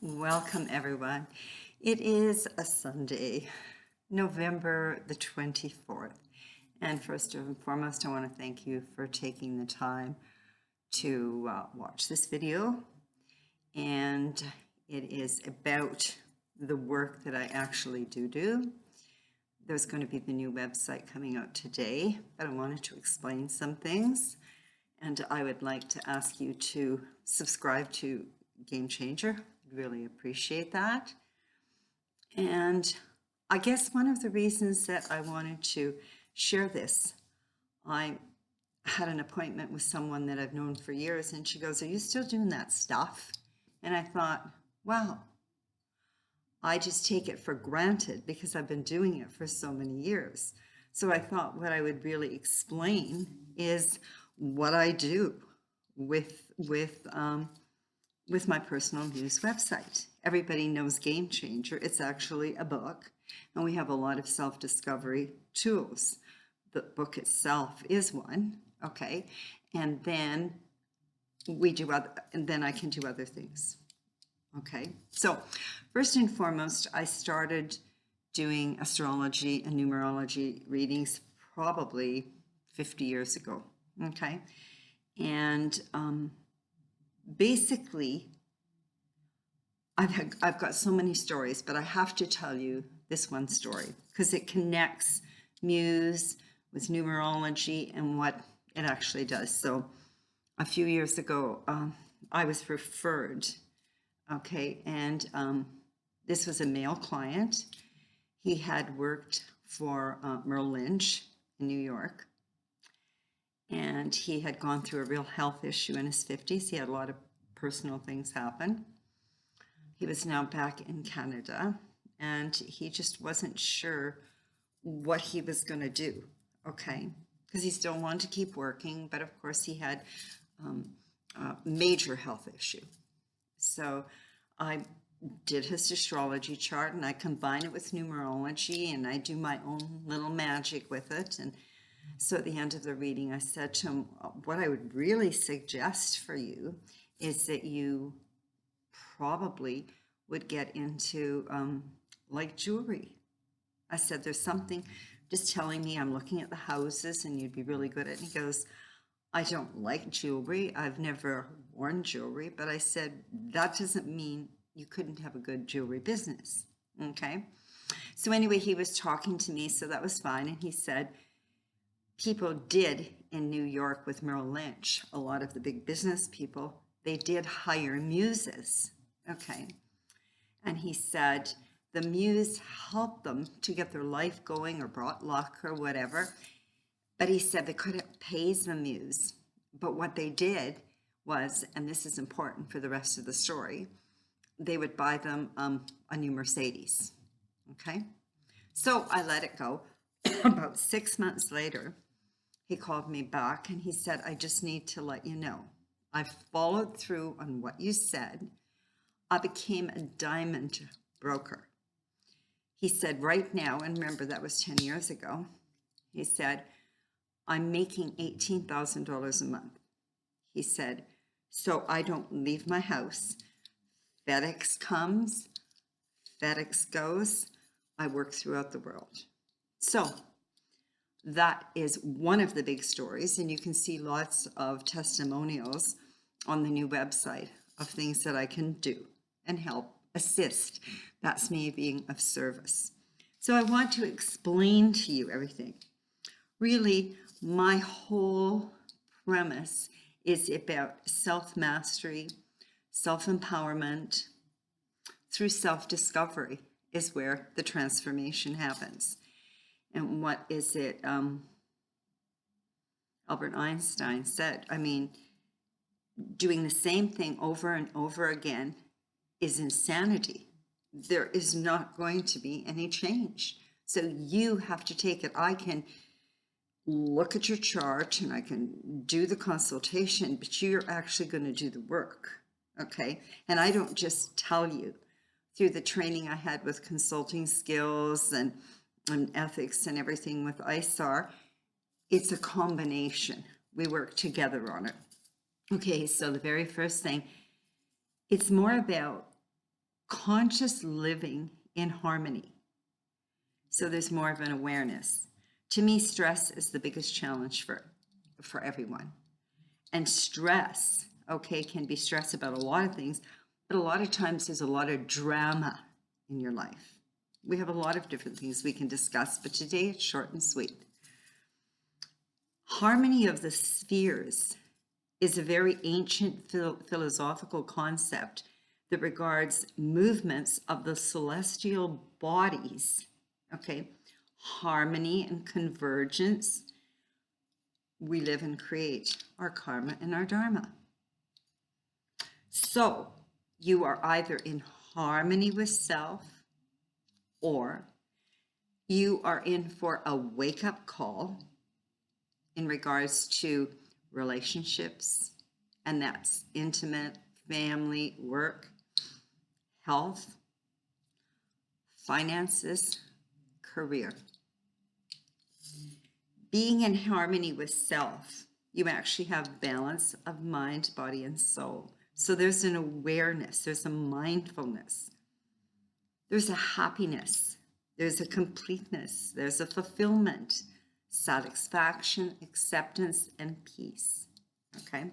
Welcome, everyone. It is a Sunday, November the 24th. And first and foremost, I want to thank you for taking the time to watch this video. And it is about the work that I actually do. There's going to be the new website coming out today, but I wanted to explain some things. And I would like to ask you to subscribe to Game Changer. Really appreciate that. And I guess one of the reasons that I wanted to share this, I had an appointment with someone that I've known for years, and she goes, "Are you still doing that stuff?" And I thought, wow, I just take it for granted because I've been doing it for so many years. So I thought what I would really explain is what I do with my personal news website. Everybody knows Game Changer. It's actually a book, and we have a lot of self-discovery tools. The book itself is one, okay? And then I can do other things, okay? So first and foremost, I started doing astrology and numerology readings probably 50 years ago, okay? And basically, I've got so many stories, but I have to tell you this one story because it connects Muse with numerology and what it actually does. So a few years ago, I was referred, okay, and this was a male client. He had worked for Merrill Lynch in New York, and he had gone through a real health issue in his 50s. He had a lot of personal things happen. He was now back in Canada, and he just wasn't sure what he was going to do, okay? Because he still wanted to keep working, but of course he had a major health issue. So I did his astrology chart, and I combine it with numerology, and I do my own little magic with it. And so at the end of the reading, I said to him, what I would really suggest for you is that you probably would get into like jewelry. I said, there's something just telling me, I'm looking at the houses and you'd be really good at it. And he goes, I don't like jewelry. I've never worn jewelry. But I said, that doesn't mean you couldn't have a good jewelry business. Okay. So anyway, he was talking to me, so that was fine. And he said, people did in New York with Merrill Lynch, a lot of the big business people, they did hire muses. Okay. And he said the muse helped them to get their life going or brought luck or whatever. But he said they couldn't pay the muse. But what they did was, and this is important for the rest of the story, they would buy them a new Mercedes. Okay. So I let it go. About 6 months later, he called me back and he said, I just need to let you know, I followed through on what you said. I became a diamond broker. He said, right now, and remember that was 10 years ago, he said, I'm making $18,000 a month. He said, so I don't leave my house. FedEx comes, FedEx goes. I work throughout the world. So that is one of the big stories, and you can see lots of testimonials on the new website of things that I can do and help assist. That's me being of service. So I want to explain to you everything. Really, my whole premise is about self-mastery, self-empowerment. Through self-discovery is where the transformation happens. And what is it Albert Einstein said? I mean, doing the same thing over and over again is insanity. There is not going to be any change. So you have to take it. I can look at your chart and I can do the consultation, but you're actually going to do the work, okay? And I don't just tell you. Through the training I had with consulting skills and ethics and everything with ISAR, it's a combination. We work together on it. Okay, so the very first thing, it's more about conscious living in harmony. So there's more of an awareness. To me, stress is the biggest challenge for everyone. And stress, okay, can be stress about a lot of things, but a lot of times there's a lot of drama in your life. We have a lot of different things we can discuss, but today it's short and sweet. Harmony of the spheres is a very ancient philosophical concept that regards movements of the celestial bodies, okay? Harmony and convergence. We live and create our karma and our dharma. So you are either in harmony with self, or you are in for a wake-up call in regards to relationships, and that's intimate, family, work, health, finances, career. Being in harmony with self, you actually have balance of mind, body, and soul. So there's an awareness, there's a mindfulness, there's a happiness, there's a completeness, there's a fulfillment, satisfaction, acceptance, and peace, okay?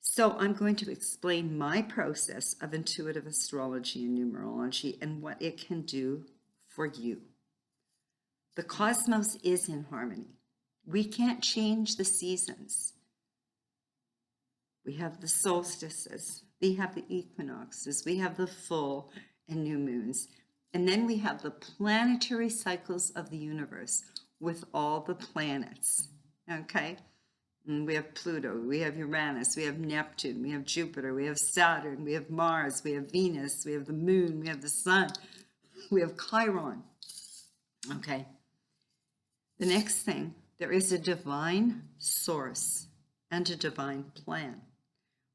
So I'm going to explain my process of intuitive astrology and numerology and what it can do for you. The cosmos is in harmony. We can't change the seasons. We have the solstices, we have the equinoxes, we have the full and new moons, and then we have the planetary cycles of the universe with all the planets, okay? And we have Pluto, we have Uranus, we have Neptune, we have Jupiter, we have Saturn, we have Mars, we have Venus, we have the moon, we have the sun, we have Chiron, okay? The next thing, there is a divine source and a divine plan.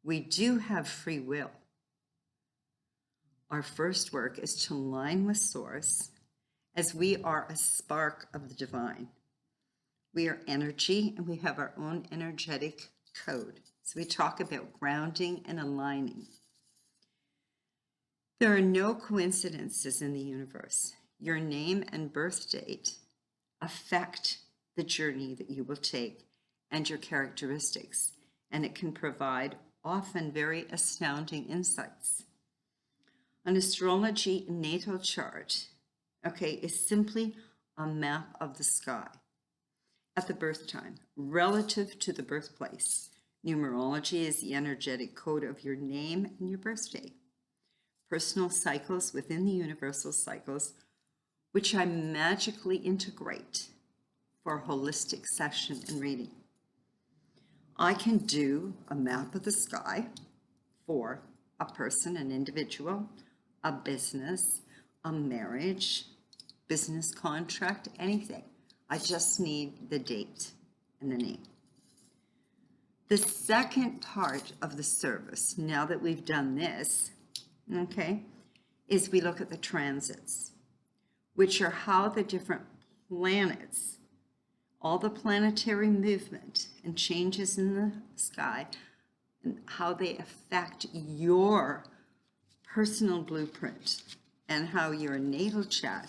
We do have free will. Our first work is to align with Source, as we are a spark of the divine. We are energy, and we have our own energetic code. So we talk about grounding and aligning. There are no coincidences in the universe. Your name and birth date affect the journey that you will take and your characteristics, and it can provide often very astounding insights. An astrology natal chart, okay, is simply a map of the sky at the birth time relative to the birthplace. Numerology is the energetic code of your name and your birthday. Personal cycles within the universal cycles, which I magically integrate for a holistic session and reading. I can do a map of the sky for a person, an individual, a business, a marriage, business contract, anything. I just need the date and the name. The second part of the service, now that we've done this, okay, is we look at the transits, which are how the different planets, all the planetary movement and changes in the sky, and how they affect your personal blueprint, and how your natal chart,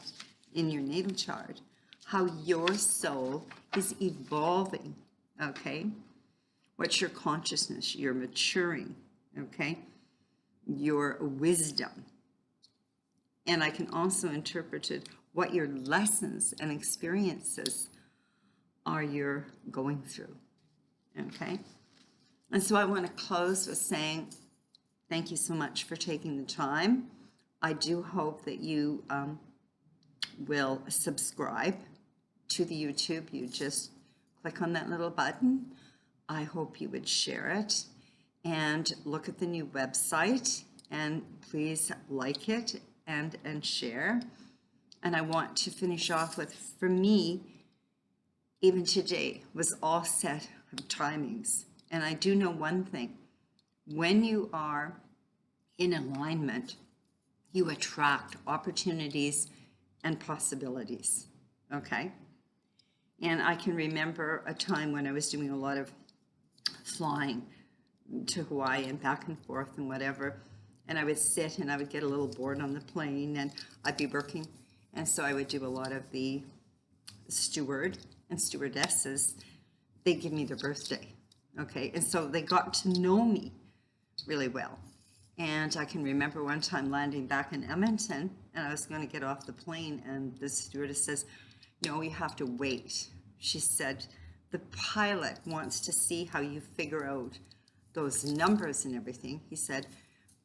in your natal chart, how your soul is evolving, okay? What's your consciousness? You're maturing, okay? Your wisdom. And I can also interpret it, what your lessons and experiences are you're going through, okay? And so I want to close with saying thank you so much for taking the time. I do hope that you will subscribe to the YouTube. You just click on that little button. I hope you would share it and look at the new website, and please like it and share. And I want to finish off with, for me, even today was all set of timings. And I do know one thing, when you are in alignment, you attract opportunities and possibilities, okay? And I can remember a time when I was doing a lot of flying to Hawaii and back and forth and whatever, And I would sit and I would get a little bored on the plane and I'd be working. And so I would do a lot of the steward and stewardesses. They'd give me their birthday. Okay. And so they got to know me really well. And I can remember one time landing back in Edmonton and I was going to get off the plane and the stewardess says, no, you have to wait. She said, the pilot wants to see how you figure out those numbers and everything. He said,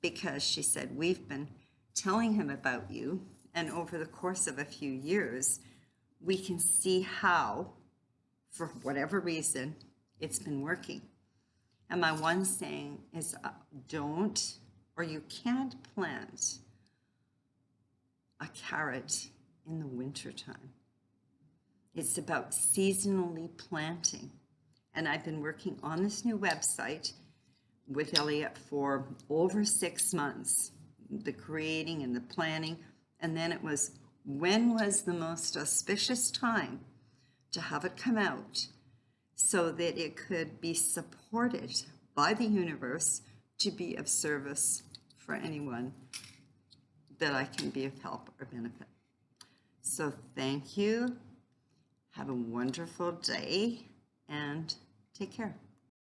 because she said, we've been telling him about you. And over the course of a few years, we can see how, for whatever reason, it's been working. And my one saying is don't, or you can't plant a carrot in the wintertime. It's about seasonally planting. And I've been working on this new website with Elliot for over 6 months, the creating and the planning. And then it was, when was the most auspicious time to have it come out so that it could be supported by the universe to be of service for anyone that I can be of help or benefit. So thank you. Have a wonderful day and take care.